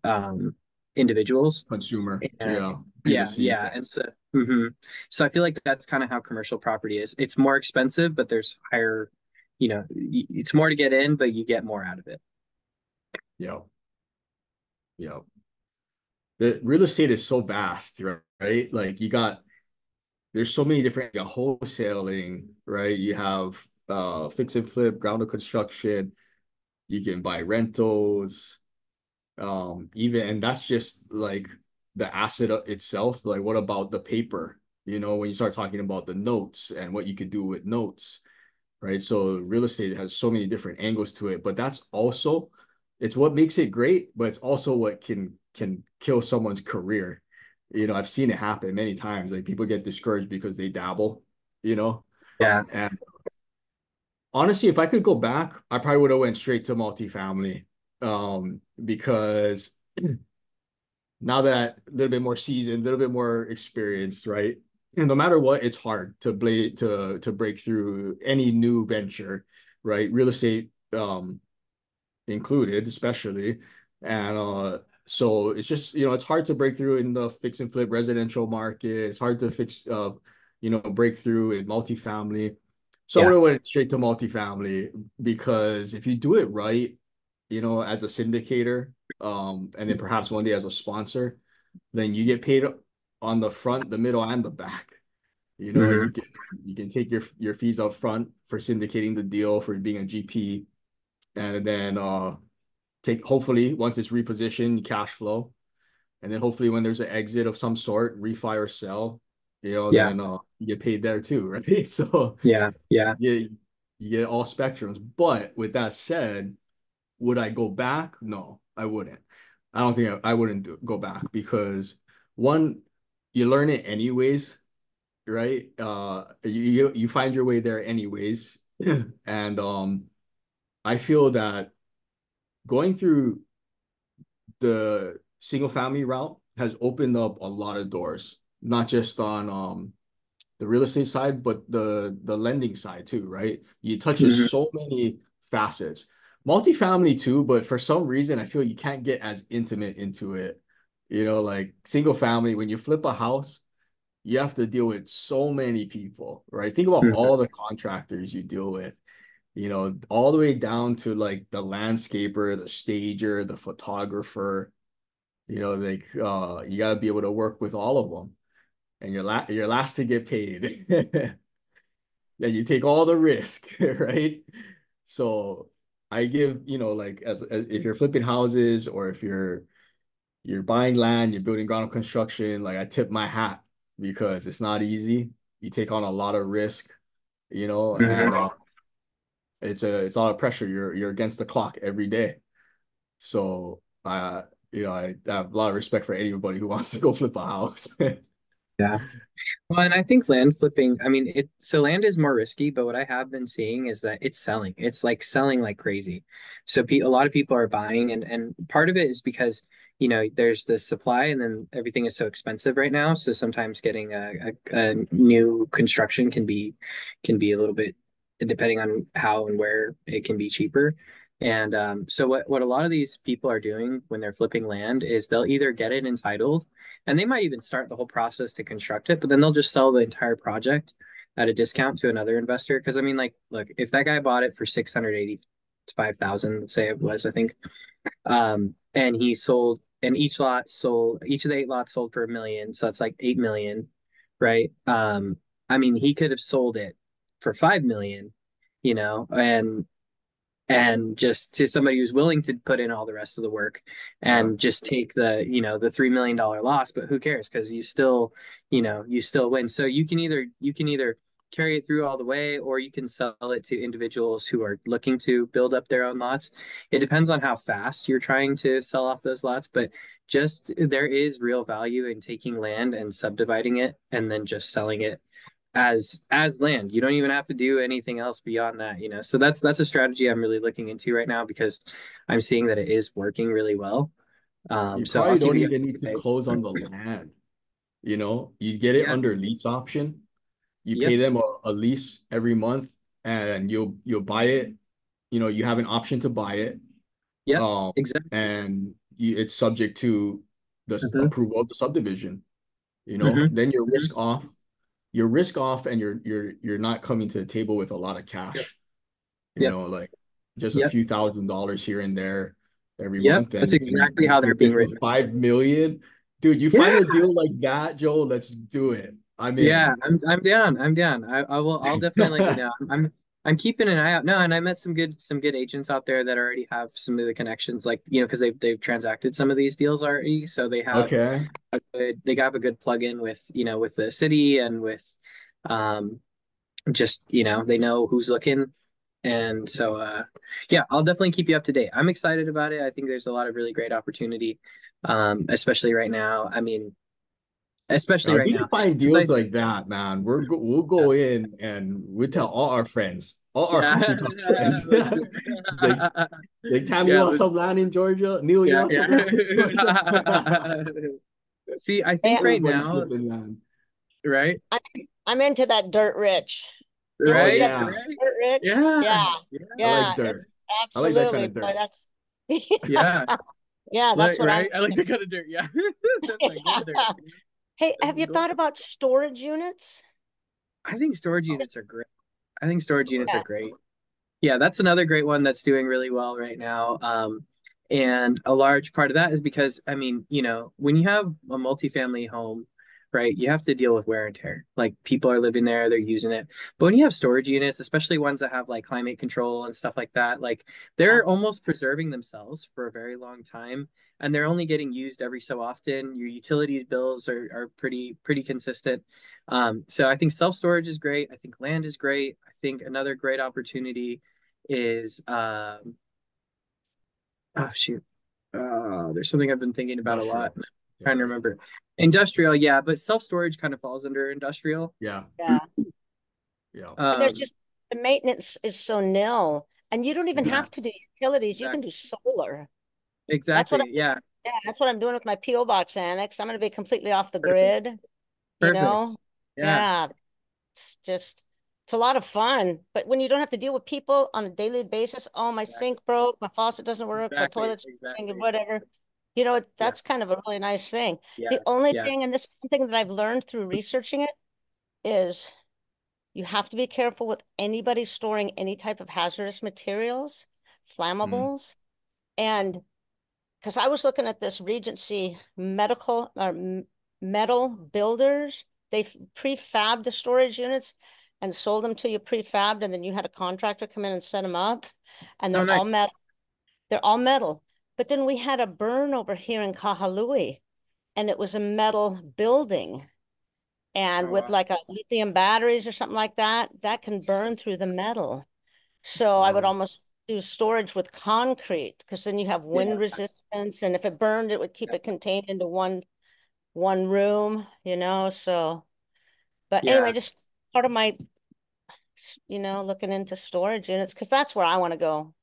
individuals. Consumer. And Yeah. yeah. B2C. And so, so I feel like that's kind of how commercial property is. It's more expensive, but there's higher, you know, it's more to get in, but you get more out of it. Yeah. Yeah. The real estate is so vast, right? Like there's so many different, you got wholesaling, right? You have fix and flip, ground up construction, you can buy rentals, even, and that's just like the asset itself. Like, what about the paper? When you start talking about the notes and what you could do with notes, right? So real estate has so many different angles to it, but it's what makes it great, but it's also what can kill someone's career. I've seen it happen many times. Like, people get discouraged because they dabble, you know, Yeah. and honestly, if I could go back, I probably would have went straight to multifamily, because now that a little bit more seasoned, a little bit more experienced, right? And no matter what, it's hard to break through any new venture, right? Real estate included, especially. And so it's just, it's hard to break through in the fix and flip residential market. It's hard to break through in multifamily. So I would Yeah. have went straight to multifamily, because if you do it right, as a syndicator, and then perhaps one day as a sponsor, then you get paid on the front, the middle, and the back. Hmm. You can take your fees up front for syndicating the deal, for being a GP, and then take, hopefully, once it's repositioned, cash flow, and then hopefully when there's an exit of some sort, refi or sell, Yeah. then you get paid there too, right? So Yeah. Yeah. you get all spectrums. But with that said, would I go back? No, I wouldn't. I don't think I wouldn't go back, because one, you learn it anyways, right? You find your way there anyways. And I feel that going through the single family route has opened up a lot of doors, not just on the real estate side, but the lending side too, right? It touches Hmm. so many facets. Multifamily too, but for some reason I feel you can't get as intimate into it. Like single family, when you flip a house, you have to deal with so many people, right? Think about Hmm. all the contractors you deal with, all the way down to like the landscaper, the stager, the photographer, like you got to be able to work with all of them, and you're last to get paid. Then you take all the risk, right? So I give, like as if you're flipping houses, or if you're buying land, you're building ground up construction, like I tip my hat, because it's not easy. You take on a lot of risk, and Hmm. it's a lot of pressure. You're against the clock every day. So I have a lot of respect for anybody who wants to go flip a house. Yeah. Well, and I think land flipping, I mean, so land is more risky, but what I have been seeing is that it's selling. It's like selling like crazy. So a lot of people are buying, and part of it is because, there's the supply and then everything is so expensive right now. So sometimes getting a new construction can be a little bit, depending on how and where it can be cheaper. And so what a lot of these people are doing when they're flipping land is they'll either get it entitled, and they might even start the whole process to construct it, but then they'll just sell the entire project at a discount to another investor. Because I mean, like, look, if that guy bought it for 685,000, let's say it was, I think, and he sold, and each of the 8 lots sold for 1 million, so that's like 8 million, right? I mean, he could have sold it for 5 million, and just to somebody who's willing to put in all the rest of the work Yeah. and just take the $3 million loss. But who cares, because you still win. So you can either carry it through all the way, or you can sell it to individuals who are looking to build up their own lots. It depends on how fast you're trying to sell off those lots, but just there is real value in taking land and subdividing it and then just selling it as land. You don't even have to do anything else beyond that. So that's a strategy I'm really looking into right now, because I'm seeing that it is working really well. You So I'll probably keep don't you even need guys to up to close on date. the land. You get it Yeah. under lease option. You pay Yep. them a lease every month, and you'll buy it. You have an option to buy it. Yep. Um, Exactly. and it's subject to the Hmm. approval of the subdivision. Hmm. Then you're Hmm. risk off. You're risk off, and you're not coming to the table with a lot of Yep. cash. Yep. Like just a Yep. few $1,000s here and there every Yep. month, That's and exactly you how they're flip it being for written. 5 million. Dude, you Yeah. find a deal like that, Joe, let's do it. I'm Yeah, in. I'm down. I'm down. I'll definitely let you know. I'm keeping an eye out. No, and I met some good agents out there that already have some of the connections, like, because they've transacted some of these deals already. So Okay. they have a good plug-in with the city, and with um just, they know who's looking. And so yeah, I'll definitely keep you up to date. I'm excited about it. I think there's a lot of really great opportunity, especially right now. I mean, especially If right we can now. find Because deals like that, man, we'll go in and we tell all our friends, all our Yeah. coffee talk friends. Let's do It's like Tam, you Yeah, want some land in Georgia? Neil, you yeah, want yeah. some land in Georgia? See, I think right Everybody's now, flipping land. right? I'm I'm into that dirt rich. You know Oh the Right? stuff yeah, Right? dirt rich? Yeah. Yeah. Yeah. I like Yeah, it's dirt. I like that kind absolutely, of boy, dirt. that's Yeah. yeah, that's what I'm Right? I like the kind of dirt. Yeah. That's into. like good dirt. Hey, That's have you gold. thought about storage units? I think storage units are great. I think storage units are Yeah. great. Yeah, that's another great one that's doing really well right now. And a large part of that is because, I mean, when you have a multifamily home, right, you have to deal with wear and tear. Like, people are living there, they're using it. But when you have storage units, especially ones that have like climate control and stuff like that, like, Yeah. they're almost preserving themselves for a very long time. And they're only getting used every so often. Your utility bills are pretty consistent. So I think self-storage is great. I think land is great. I think another great opportunity is oh shoot, there's something I've been thinking about a lot, Industrial. and I'm trying to Yeah. remember. Industrial, yeah, but self-storage kind of falls under industrial. Yeah. Yeah. Yeah. And there's Um, just the maintenance is so nil. And you don't even Yeah. have to do utilities. You can exactly, do solar. That's what exactly, yeah, yeah, that's what I'm doing with my P.O. box annex. I'm going to be completely off the perfect, grid, you perfect, know? yeah, Yeah, it's a lot of fun. But when you don't have to deal with people on a daily basis, oh, my exactly, sink broke, my faucet doesn't work, my exactly, toilet's and exactly, whatever. yeah, That's kind of a really nice thing. yeah, The only yeah, thing, and this is something that I've learned through researching it, is you have to be careful with anybody storing any type of hazardous materials, Mm. flammables, and because I was looking at this Regency medical or metal builders, they prefabbed the storage units and sold them to you prefabbed, and then you had a contractor come in and set them up, and oh they're all nice, metal. They're all metal. But then we had a burn over here in Kahului, and it was a metal building. And oh with wow, like a lithium batteries or something like that, that can burn through the metal. So I would Wow. almost do storage with concrete because then you have wind yeah, resistance. And if it burned, it would keep yeah, it contained into one one room, you know, so, but anyway, Yeah. just part of my, looking into storage units, because that's where I want to go,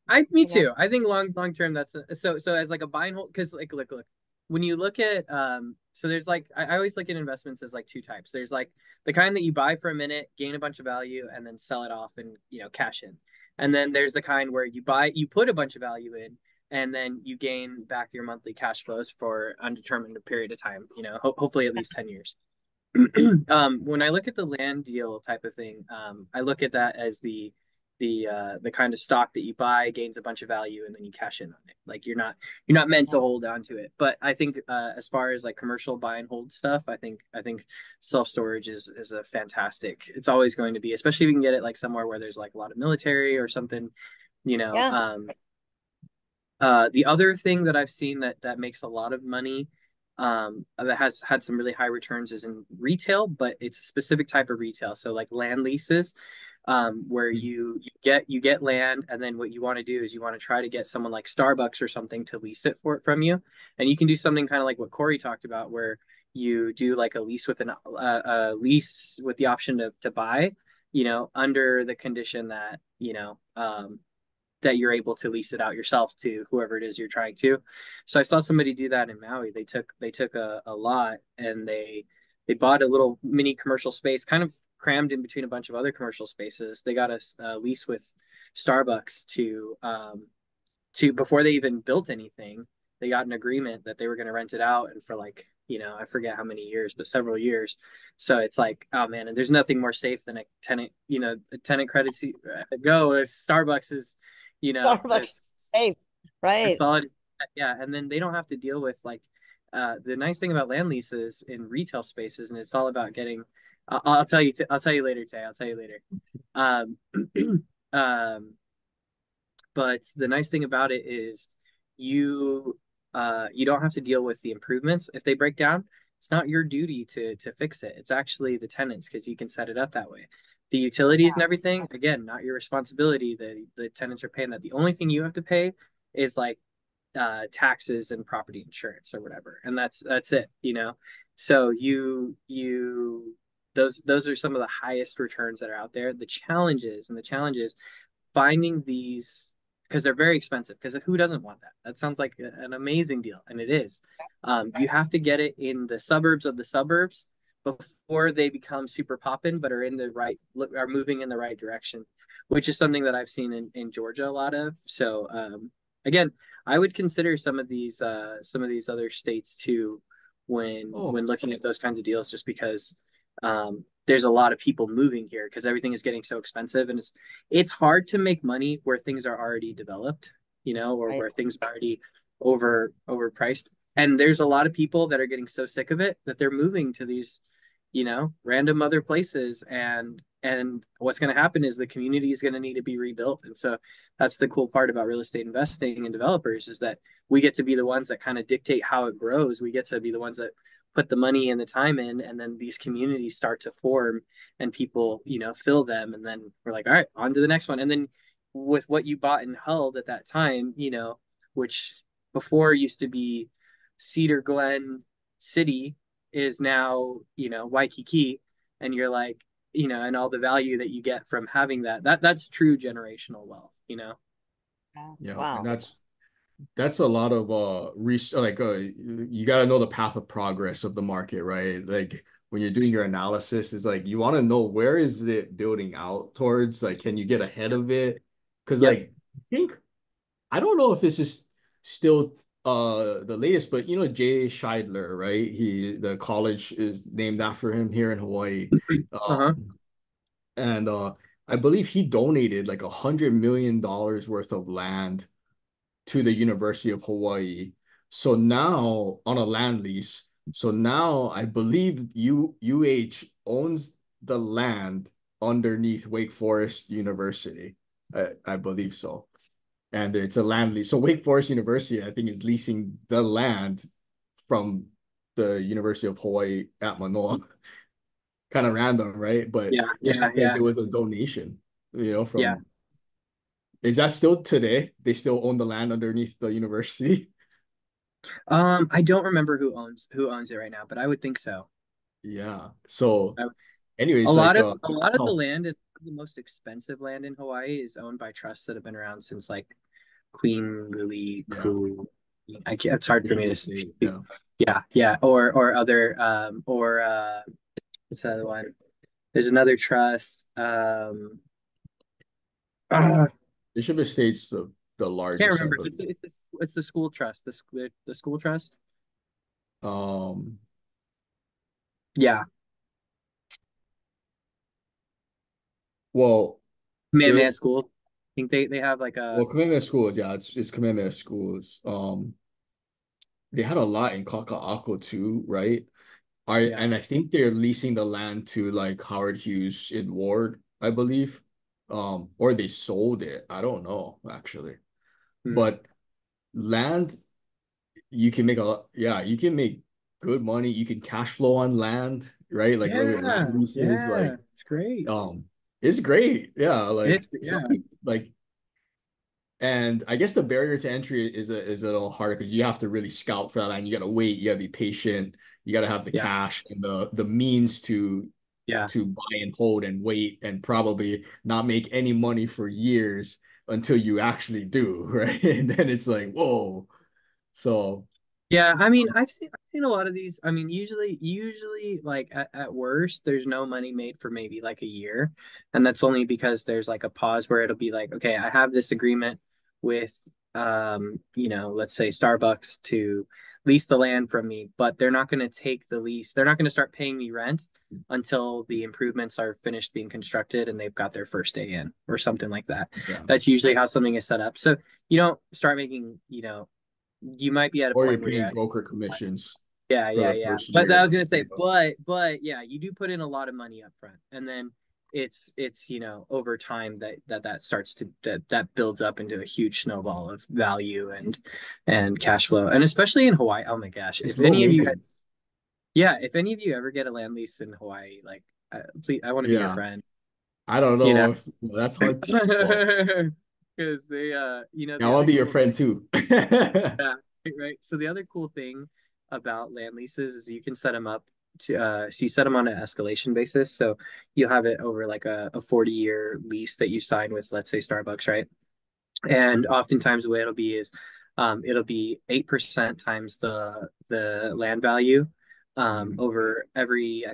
Me you know. too. I think long term that's so as like a buy and hold, because like look, when you look at so there's like I always look at investments as like two types. There's like the kind that you buy for a minute, gain a bunch of value, and then sell it off and cash in. And then there's the kind where you put a bunch of value in, and then you gain back your monthly cash flows for undetermined period of time, hopefully at least 10 years. When I look at the land deal type of thing, I look at that as the kind of stock that you buy gains a bunch of value and then you cash in on it. Like you're not meant to hold on to it. But I think as far as like commercial buy and hold stuff, I think self storage is a fantastic. It's always going to be, especially if you can get it like somewhere where there's like a lot of military or something. You know, Yeah. um, the other thing that I've seen that makes a lot of money, that has had some really high returns is in retail, but it's a specific type of retail. So like land leases, where you get land, and then what you want to do is you want to try to get someone like Starbucks or something to lease it from you, and you can do something kind of like what Corey talked about, where you do like a lease with a lease with the option to buy, under the condition that that you're able to lease it out yourself to whoever it is you're trying to. So I saw somebody do that in Maui. They took a lot, and they bought a little mini commercial space, kind of crammed in between a bunch of other commercial spaces. They got a lease with Starbucks to before they even built anything. They got an agreement that they were going to rent it out, and for like I forget how many years, but several years. So it's like, oh man, and there's nothing more safe than a tenant credit go as Starbucks is Starbucks safe, as right? solid. Yeah, and then they don't have to deal with like the nice thing about land leases in retail spaces, and it's all about getting. I'll tell you. I'll tell you later, Tay. I'll tell you later. Um, um, but the nice thing about it is you you don't have to deal with the improvements if they break down. It's not your duty to fix it. It's actually the tenants, because you can set it up that way. The utilities and everything, again, not your responsibility. The tenants are paying that. The only thing you have to pay is like taxes and property insurance or whatever, and that's it. So those are some of the highest returns that are out there. The challenges finding these, because they're very expensive, because who doesn't want that? That sounds like an amazing deal, and it is. You have to get it in the suburbs of the suburbs before they become super poppin', but are moving in the right direction, which is something that I've seen in Georgia a lot of. So again, I would consider some of these other states too when looking at those kinds of deals, just because there's a lot of people moving here because everything is getting so expensive, and it's hard to make money where things are already developed, or Right. where things are already overpriced. And there's a lot of people that are getting so sick of it that they're moving to these, random other places, and what's going to happen is the community is going to need to be rebuilt. And so that's the cool part about real estate investing and developers, is that we get to be the ones that kind of dictate how it grows. We get to be the ones that put the money and the time in, and then these communities start to form, and people fill them, and then we're like, all right, on to the next one. And then with what you bought and held at that time, which before used to be Cedar Glen City, is now Waikiki, and you're like, and all the value that you get from having that's true generational wealth. Yeah, and Wow. that's a lot of you got to know the path of progress of the market, right? Like when you're doing your analysis, is like you want to know where is it building out towards, like can you get ahead of it? Because Yep. like I don't know if this is still the latest, but Jay Scheidler, right? The college is named after him here in Hawaii. Uh-huh. And I believe he donated like $100 million worth of land to the University of Hawaii. So now on a land lease. So now I believe UH owns the land underneath Wake Forest University. I believe so. And it's a land lease. So Wake Forest University, I think, is leasing the land from the University of Hawaii at Manoa. Kind of random, right? But Yeah, just yeah, because yeah, it was a donation, yeah. from, is that still today? They still own the land underneath the university? I don't remember who owns it right now, but I would think so. Yeah. So I, a anyways, lot like of a lot of the oh land, the most expensive land in Hawaii, is owned by trusts that have been around since like Queen Lily yeah, Ku. It's hard for me to Michigan see. State. Yeah. Yeah, yeah, or other or what's the other one? There's another trust. I Michigan State's the can't largest, I remember. believe. It's the school trust. The school trust. Um, Yeah, well, there Kamehameha School. I think they have like a well, Kamehameha Schools, yeah, it's Kamehameha Schools. They had a lot in Kaka'ako too, right? yeah. And I think they're leasing the land to like Howard Hughes in Ward, I believe. Or they sold it. I don't know actually. Hmm. But land, you can make yeah, you can make good money. You can cash flow on land, right? Like with Yeah, land leases, yeah, it's great. it's great. Yeah, like Yeah, some people like, and I guess the barrier to entry is a little harder because you have to really scout for that land. You got to wait, you got to be patient, you got to have the yeah, cash and the means yeah. to buy and hold and wait and probably not make any money for years until you actually do, right? And then it's like, whoa. So, Yeah, I mean, I've seen a lot of these. I mean, usually like at worst, there's no money made for maybe like a year, and that's only because there's like a pause where it'll be like, okay, I have this agreement with let's say Starbucks to lease the land from me, but they're not going to take the lease. They're not going to start paying me rent until the improvements are finished being constructed and they've got their first day in or something like that. yeah. That's usually how something is set up. So you don't start making, you might be at a Or you're point where you're paying at broker commissions yeah, for yeah, the yeah. first But I year. was gonna say, You know? but yeah, you do put in a lot of money up front, and then it's over time that starts to that builds up into a huge snowball of value and cash flow, and especially in Hawaii. Oh my gosh, It's if low any of you, maintenance. yeah, if any of you ever get a land lease in Hawaii, like, please, I want to be your Yeah. friend. I don't You know, know if that's hard. Well, because they, yeah, I the want other to be your cool friend too. Yeah, right. So the other cool thing about land leases is you can set them up so you set them on an escalation basis. So you'll have it over like a 40-year lease that you sign with, let's say, Starbucks, right? And oftentimes the way it'll be 8% times the land value Mhm. over I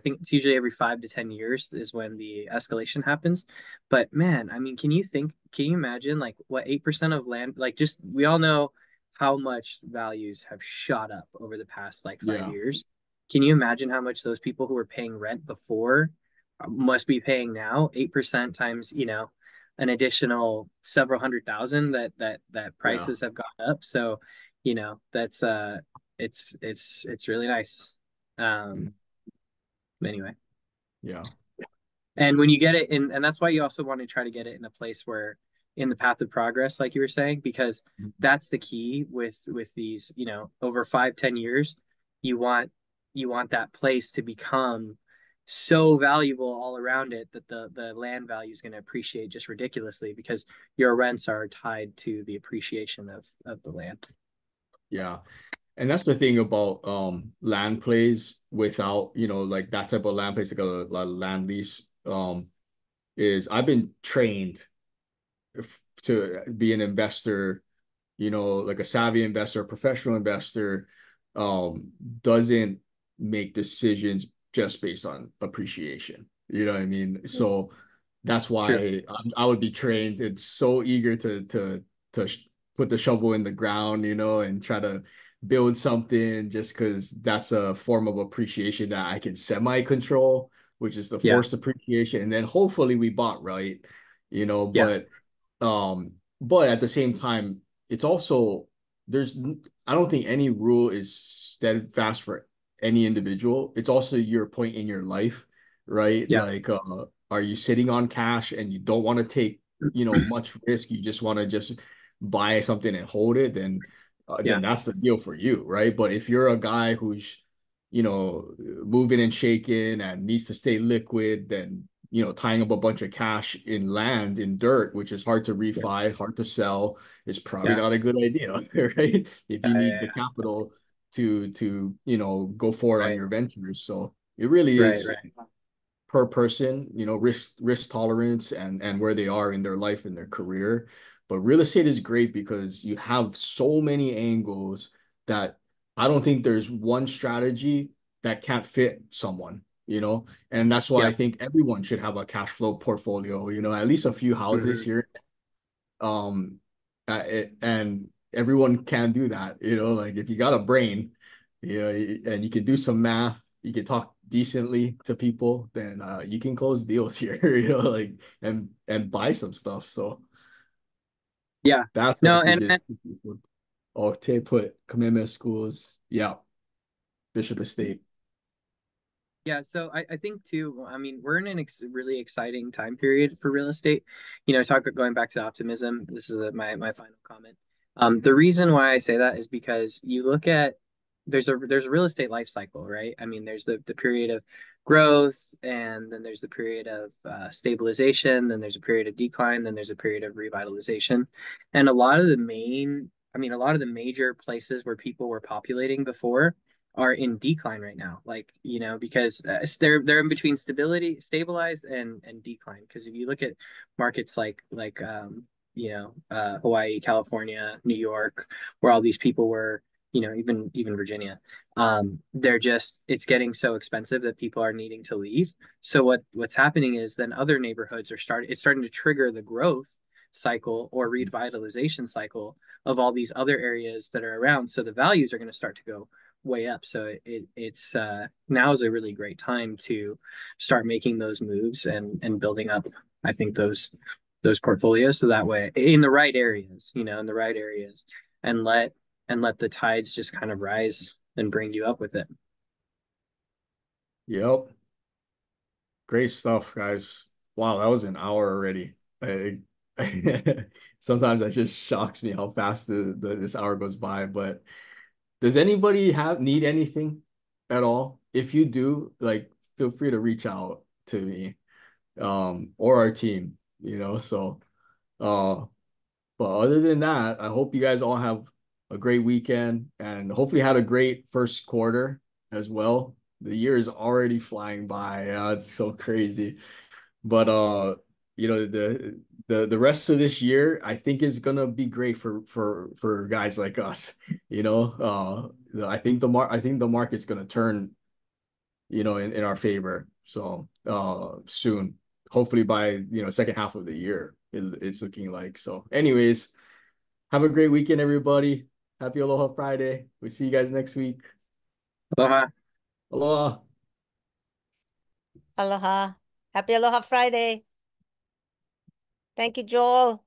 think it's usually every 5 to 10 years is when the escalation happens. But man, I mean, can you imagine like what 8% of land, like just, we all know how much values have shot up over the past like five Yeah. years. Can you imagine how much those people who were paying rent before must be paying now? 8% times, an additional several hundred thousand that Yeah. prices have gone up. So, that's it's really nice. Um, Mhm. anyway, Yeah. and when you get it in, and that's why you also want to try to get it in a place where in the path of progress, like you were saying, because Mhm. that's the key with these, over 5, 10 years, you want that place to become so valuable all around it that the land value is going to appreciate just ridiculously because your rents are tied to the appreciation of the land. Yeah. And that's the thing about land plays without, like that type of land plays like a land lease is I've been trained to be an investor, like a savvy investor, a professional investor, doesn't make decisions just based on appreciation. You know what I mean? So that's True. why I would be trained. It's so eager to put the shovel in the ground, and try to build something just because that's a form of appreciation that I can semi-control, which is the Yeah. forced appreciation. And then hopefully we bought right, Yeah. but at the same time, it's also there's I don't think any rule is steadfast for any individual. It's also your point in your life, right? Yeah. Like, are you sitting on cash and you don't want to take, much risk? You just want to just buy something and hold it, then Yeah. that's the deal for you, right? But if you're a guy who's, moving and shaking and needs to stay liquid, then tying up a bunch of cash in land, in dirt, which is hard to Yeah. refi, hard to sell, is probably Yeah. not a good idea, right? If you need the Yeah. capital to go forward on Right. your ventures. So it really Right. is Right. per person, risk tolerance and where they are in their life and their career. But real estate is great because you have so many angles that I don't think there's one strategy that can't fit someone. And that's why Yeah. I think everyone should have a cash flow portfolio, at least a few houses Mhm. here. Um, and everyone can do that, like if you got a brain, and you can do some math, you can talk decently to people, then you can close deals here, like and buy some stuff. So Yeah. that's what I No, think and is. Oh, Tay put commitment schools, yeah, Bishop Estate. yeah, so I think too, I mean, we're in an really exciting time period for real estate. Going back to optimism, this is my final comment. The reason why I say that is because you look at there's a real estate life cycle, right? I mean, there's the period of growth, and then there's the period of stabilization, then there's a period of decline, then there's a period of revitalization. And a lot of the major places where people were populating before are in decline right now, like, because they're in between stabilized and decline. Because if you look at markets like Hawaii, California, New York, where all these people were, even Virginia, it's getting so expensive that people are needing to leave. So what's happening is then other neighborhoods it's starting to trigger the growth cycle or revitalization cycle of all these other areas that are around. So the values are going to start to go way up. So it's now is a really great time to start making those moves and building up, I think, those portfolios, so that way in the right areas, in the right areas, and let the tides just kind of rise and bring you up with it. Yep. Great stuff, guys. Wow, that was an hour already. Sometimes that just shocks me how fast this hour goes by. But does anybody need anything at all? If you do, like, feel free to reach out to me, or our team, So, uh, but other than that, I hope you guys all have a great weekend and hopefully had a great first quarter as well. The year is already flying by. It's so crazy. But the rest of this year, I think is gonna be great for guys like us. I think the market's gonna turn, in our favor. So soon, hopefully by second half of the year, it's looking like. So, anyways, have a great weekend, everybody. Happy Aloha Friday. We see you guys next week. Aloha. Aloha. Aloha. Happy Aloha Friday. Thank you, Joel.